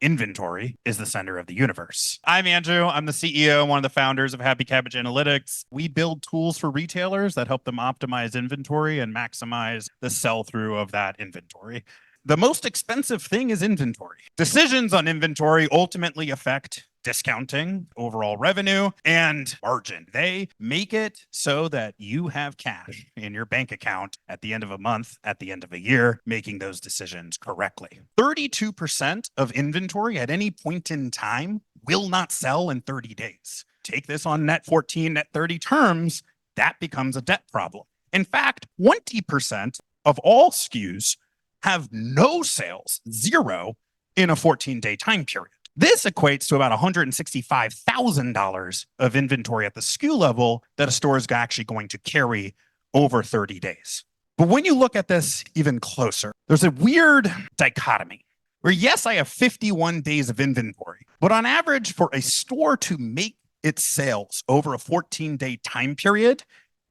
inventory is the center of the universe. I'm Andrew. I'm the CEO and one of the founders of Happy Cabbage Analytics. We build tools for retailers that help them optimize inventory and maximize the sell-through of that inventory. The most expensive thing is inventory. Decisions on inventory ultimately affect discounting, overall revenue, and margin. They make it so that you have cash in your bank account at the end of a month, at the end of a year, making those decisions correctly. 32% of inventory at any point in time will not sell in 30 days. Take this on net 14, net 30 terms, that becomes a debt problem. In fact, 20% of all SKUs have no sales, zero, in a 14-day time period. This equates to about $165,000 of inventory at the SKU level that a store is actually going to carry over 30 days. But when you look at this even closer, there's a weird dichotomy where, yes, I have 51 days of inventory, but on average, for a store to make its sales over a 14-day time period,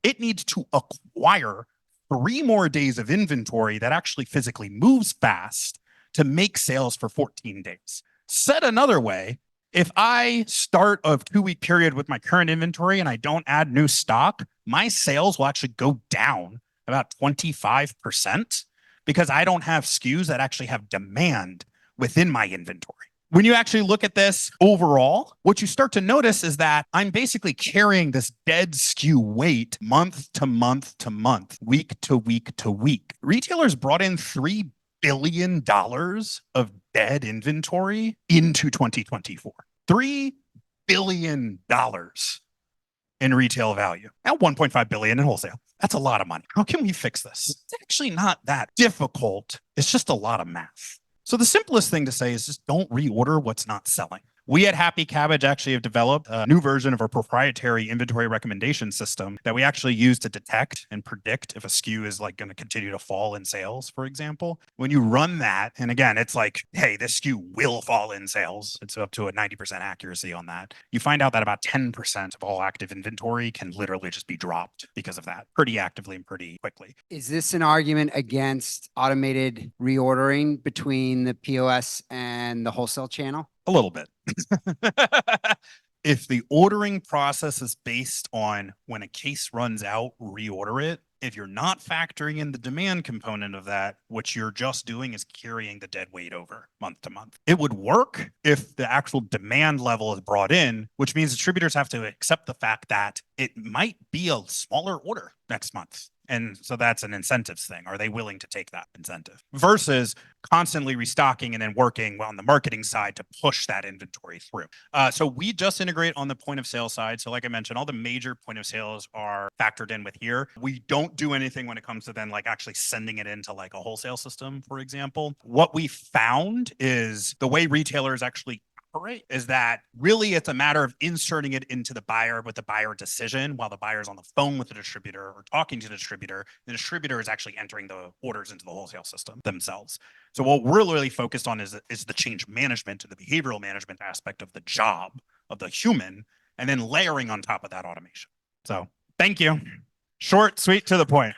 it needs to acquire 3 more days of inventory that actually physically moves fast to make sales for 14 days. Said another way, if I start a 2-week period with my current inventory and I don't add new stock, my sales will actually go down about 25% because I don't have SKUs that actually have demand within my inventory. When you actually look at this overall, what you start to notice is that I'm basically carrying this dead SKU weight month to month to month, week to week to week. Retailers brought in $3 billion of dead inventory into 2024. $3 billion in retail value. Now $1.5 billion in wholesale. That's a lot of money. How can we fix this? It's actually not that difficult. It's just a lot of math. So the simplest thing to say is just don't reorder what's not selling. We at Happy Cabbage actually have developed a new version of our proprietary inventory recommendation system that we actually use to detect and predict if a SKU is like going to continue to fall in sales, for example. When you run that, and again, it's like, hey, this SKU will fall in sales. It's up to a 90% accuracy on that. You find out that about 10% of all active inventory can literally just be dropped because of that pretty actively and pretty quickly. Is this an argument against automated reordering between the POS and the wholesale channel? A little bit. If the ordering process is based on when a case runs out, reorder it. If you're not factoring in the demand component of that, what you're just doing is carrying the dead weight over month to month. It would work if the actual demand level is brought in, which means distributors have to accept the fact that it might be a smaller order next month. And so that's an incentives thing. Are they willing to take that incentive versus constantly restocking and then working on the marketing side to push that inventory through? So we just integrate on the point of sale side. So like I mentioned, all the major point of sales are factored in with here. We don't do anything when it comes to then like actually sending it into like a wholesale system, for example. What we found is the way retailers actually is that really it's a matter of inserting it into the buyer with the buyer decision while the buyer's on the phone with the distributor or talking to the distributor is actually entering the orders into the wholesale system themselves. So what we're really focused on is the change management and the behavioral management aspect of the job of the human, and then layering on top of that automation. So thank you. Short, sweet, to the point.